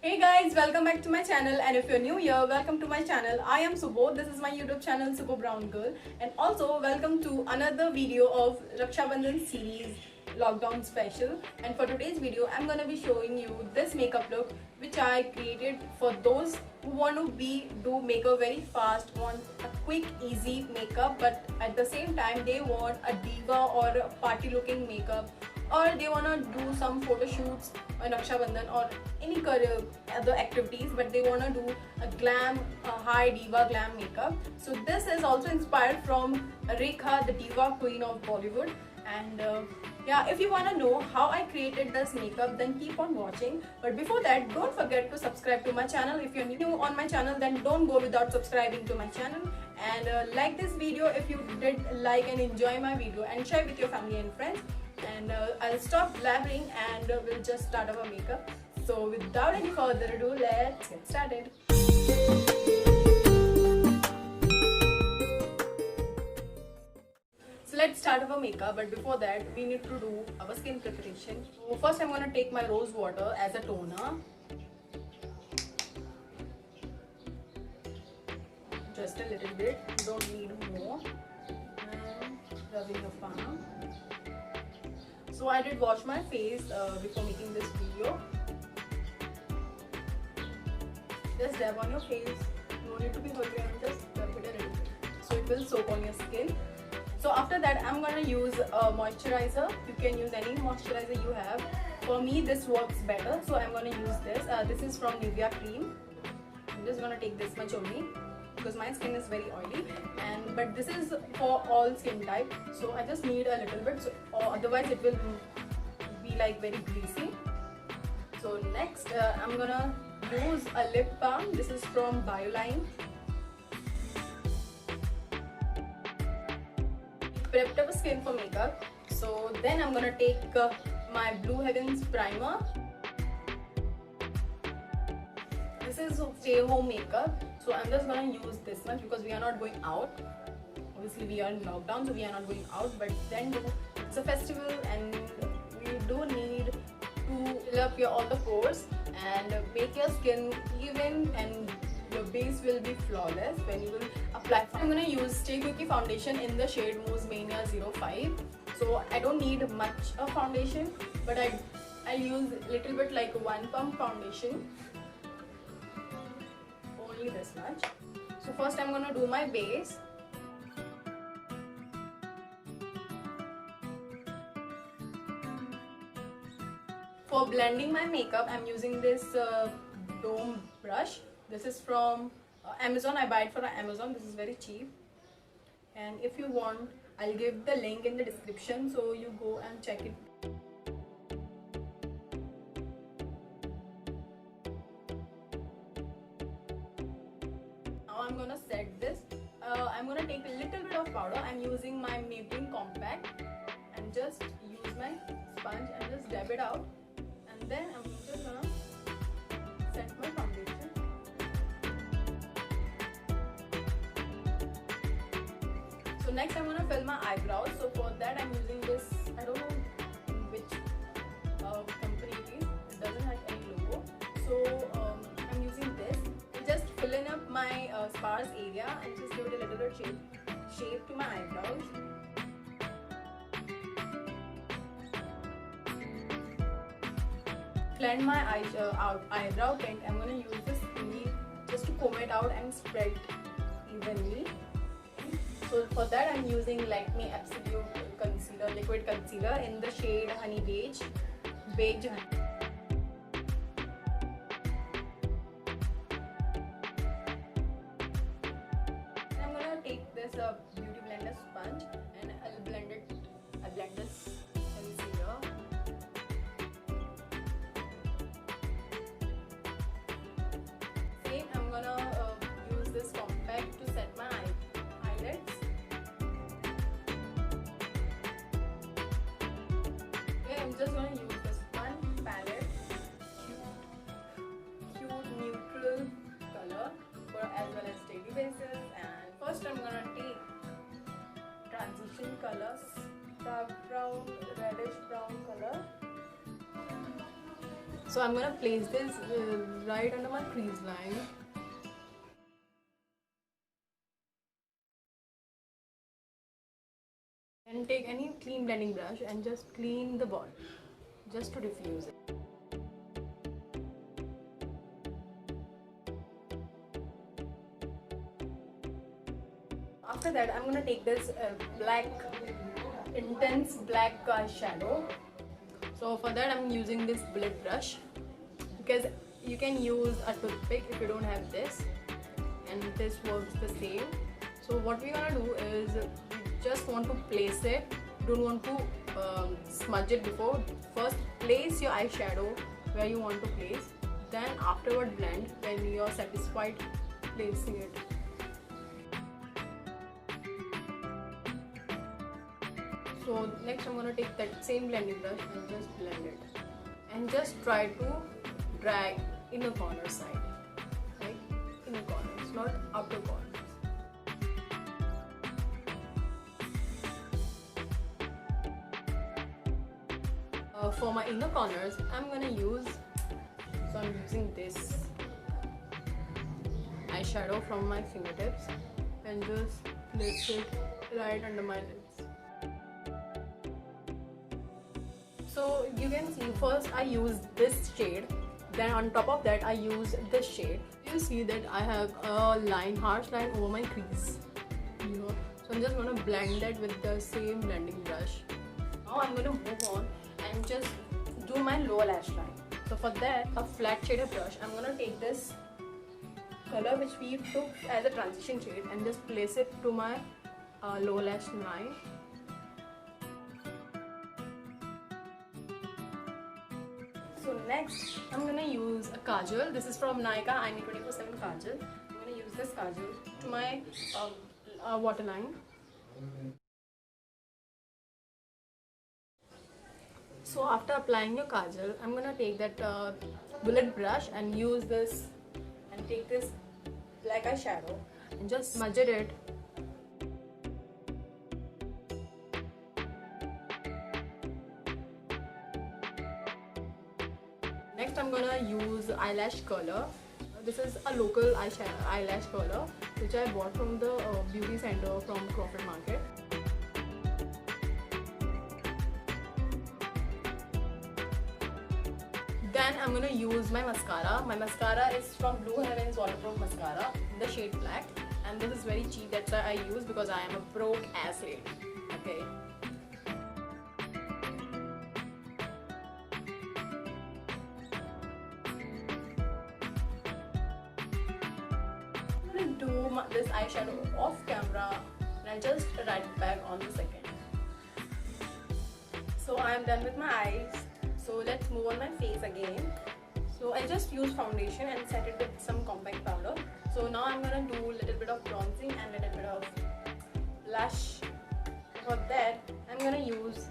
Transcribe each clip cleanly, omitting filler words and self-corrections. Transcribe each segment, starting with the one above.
Hey guys, welcome back to my channel, and if you're new here, welcome to my channel. I am Subodh. This is my YouTube channel Subo Brown Girl, and also welcome to another video of Raksha Bandhan series lockdown special. And for today's video I'm gonna be showing you this makeup look which I created for those who want to do makeup very fast, want a quick easy makeup, but at the same time they want a diva or a party looking makeup, or they want to do some photo shoots on Raksha Bandhan or any other activities, but they want to do a glam, high diva glam makeup. So this is also inspired from Rekha, the diva queen of Bollywood. And yeah, if you want to know how I created this makeup, then keep on watching. But before that, don't forget to subscribe to my channel. If you're new on my channel, then don't go without subscribing to my channel. And like this video if you did like and enjoy my video, and share with your family and friends. And I'll stop blabbering and we'll just start our makeup. So without any further ado, let's get started. So let's start our makeup, but before that we need to do our skin preparation. So first I'm going to take my rose water as a toner. Just a little bit, you don't need more. And rubbing your palm. So I did wash my face before making this video. Just dab on your face, no need to be hurry, and just rub it a little bit so it will soak on your skin. So after that I'm gonna use a moisturizer. You can use any moisturizer you have. For me this works better, so I'm gonna use this. This is from Nivea cream. I'm just gonna take this much only because my skin is very oily, but this is for all skin type, so I just need a little bit, so or otherwise it will be like very greasy. So next I'm gonna use a lip balm. This is from Bioline. Prepped our skin for makeup. So then I'm gonna take my Blue Heavens primer. This is stay home makeup, so I'm just gonna use this much because we are not going out. Obviously we are in lockdown, so we are not going out, but then it's a festival and we do need to fill up all the pores and make your skin even, and your base will be flawless when you will apply. I'm gonna use Stay Quickie foundation in the shade Mousse Mania 05. So I don't need much of foundation, but I'll use a little bit, like one pump foundation. Only this much. So first I'm gonna do my base. For blending my makeup, I'm using this dome brush. This is from Amazon. I buy it from Amazon. This is very cheap. And if you want, I'll give the link in the description, so you go and check it. Now I'm gonna set this. I'm gonna take a little bit of powder. I'm using my Maybelline Compact and just use my sponge and just dab it out. And then I'm just gonna set my foundation. So next I'm gonna fill my eyebrows. So for that I'm using this, I don't know which company it is. It doesn't have any logo. So I'm using this. Just filling up my sparse area and just give it a little bit shape to my eyebrows. Blend my eyebrow tint. I'm gonna use this spoolie just to comb it out and spread evenly. So for that I'm using Lakme Absolute Concealer, liquid concealer in the shade Honey Beige. Beige Honey. I'm gonna take this beauty blender sponge and I'll blend this concealer. Same, I'm gonna use this compact to set my eyelids. Okay, I'm just gonna use this one palette, cute neutral color for as well as daily basis. And first I'm gonna take transition colors, dark brown, reddish brown color. So I'm gonna place this right under my crease line. And take any clean blending brush and just clean the ball, just to diffuse it. After that, I'm gonna take this intense black eyeshadow. So for that, I'm using this bullet brush, because you can use a toothpick if you don't have this, and this works the same. So what we're gonna do is, we just want to place it, don't want to smudge it before. First place your eyeshadow where you want to place, then afterward blend when you're satisfied placing it. So next I'm gonna take that same blending brush and just blend it, and just try to drag inner corner side, like inner corners, not outer corners. For my inner corners, I'm gonna use, so I'm using this eyeshadow from my fingertips and just place it right under my lids. So you can see, first I use this shade, then on top of that I use this shade. You see that I have a line, harsh line over my crease, you know. So I'm just gonna blend that with the same blending brush. Now I'm gonna move on and just do my lower lash line. So for that, a flat shader brush, I'm gonna take this color which we took as a transition shade and just place it to my lower lash line. So next, I'm gonna use a kajal. This is from Nykaa I Need 24/7 Kajal. I'm gonna use this kajal to my waterline. So after applying your kajal, I'm gonna take that bullet brush and use this, and take this black eyeshadow and just smudge it. Next I'm gonna use eyelash curler. This is a local eyelash curler which I bought from the beauty center from Crawford Market. Then I'm gonna use my mascara. My mascara is from Blue Heaven's Waterproof Mascara in the shade black, and this is very cheap, that's why I use, because I am a broke ass lady. Okay. I'm gonna do this eyeshadow off camera, and I'll just write it back on the second. So I am done with my eyes. So let's move on my face again. So I just use foundation and set it with some compact powder. So now I'm gonna do a little bit of bronzing and a little bit of blush. For that, I'm gonna use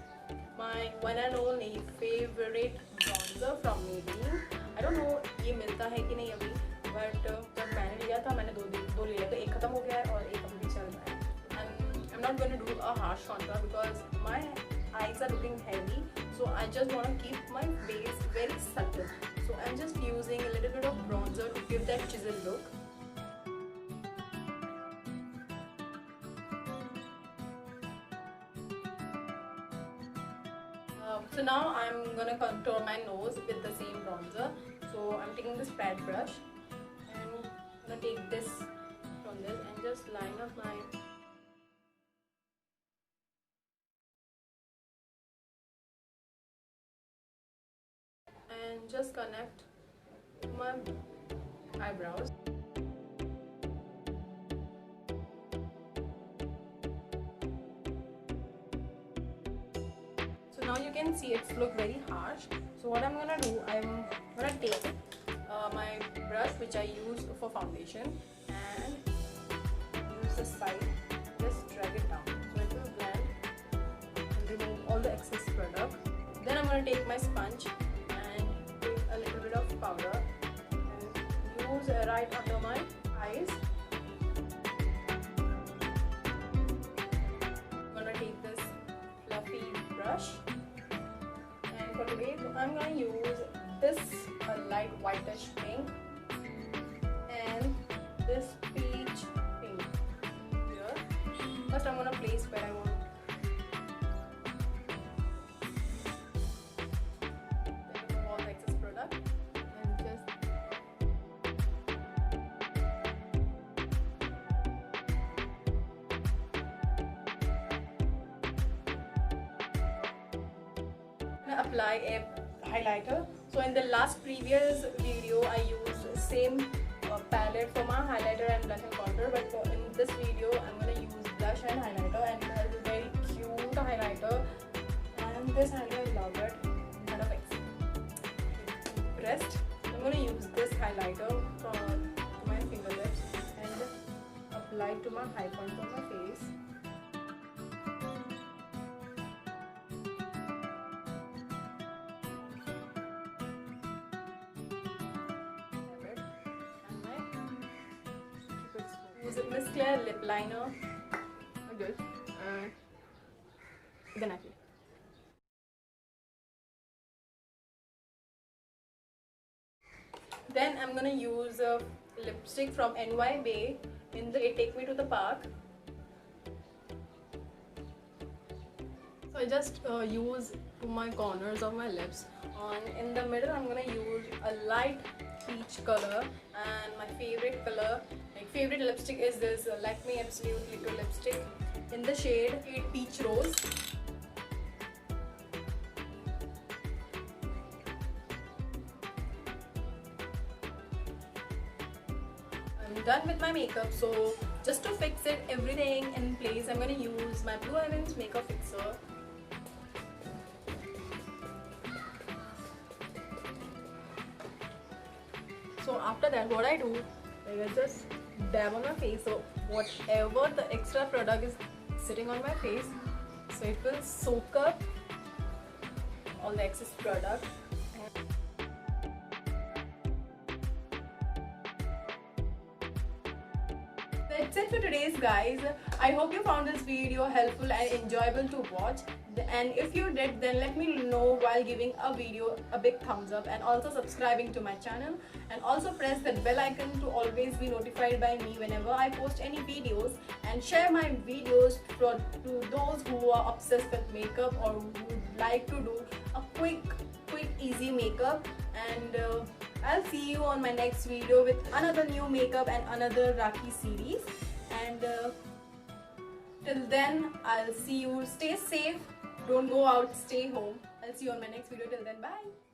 my one and only favorite bronzer from Maybelline. I don't know ये मिलता है कि नहीं अभी, but जब मैंने लिया था, मैंने दो लिया, तो एक खत्म हो गया है और एक अभी चल रहा है. And I'm not gonna do a harsh contour because my eyes are looking heavy, so I just want to keep my base very subtle. So I'm just using a little bit of bronzer to give that chisel look. So now I'm gonna contour my nose with the same bronzer. So I'm taking this flat brush and I'm gonna take this from this and just line up my and just connect my eyebrows. So now you can see it's look very harsh. So what I'm gonna do, I'm gonna take my brush which I use for foundation and use the side, just drag it down so it will blend and remove all the excess product. Then I'm gonna take my sponge and take a little bit of powder and use right under my eyes. I'm gonna take this fluffy brush, and for today I'm gonna use this light whitish pink and this peach pink here. First I'm gonna place where I want all the excess product and just apply a highlighter. So in the last previous video I used same palette for my highlighter and blush and contour, but in this video I'm going to use blush and highlighter, and it has a very cute highlighter, and this highlighter I love it. Kind of pressed. I'm going to use this highlighter to my fingertips and apply to my high point of my face. Use a Miss Claire lip liner. Good. Then I feel. Then I'm gonna use a lipstick from NY Bay in the Take Me to the Park. So I just use to my corners of my lips. In the middle I'm gonna use a light peach color, and my favorite color, my favorite lipstick is this Lakme Absolute Liquid Lipstick in the shade Peach Rose. I'm done with my makeup, so just to fix it everything in place, I'm going to use my Blue Heavens Makeup Fixer. So after that, what I do, I just dab on my face, so whatever the extra product is sitting on my face, so it will soak up all the excess product. That's it for today's guys. I hope you found this video helpful and enjoyable to watch, and if you did, then let me know while giving a video a big thumbs up, and also subscribing to my channel, and also press that bell icon to always be notified by me whenever I post any videos, and share my videos to those who are obsessed with makeup or who would like to do a quick easy makeup. And I'll see you on my next video with another new makeup and another Rakhi series. And till then, I'll see you. Stay safe. Don't go out. Stay home. I'll see you on my next video. Till then, bye.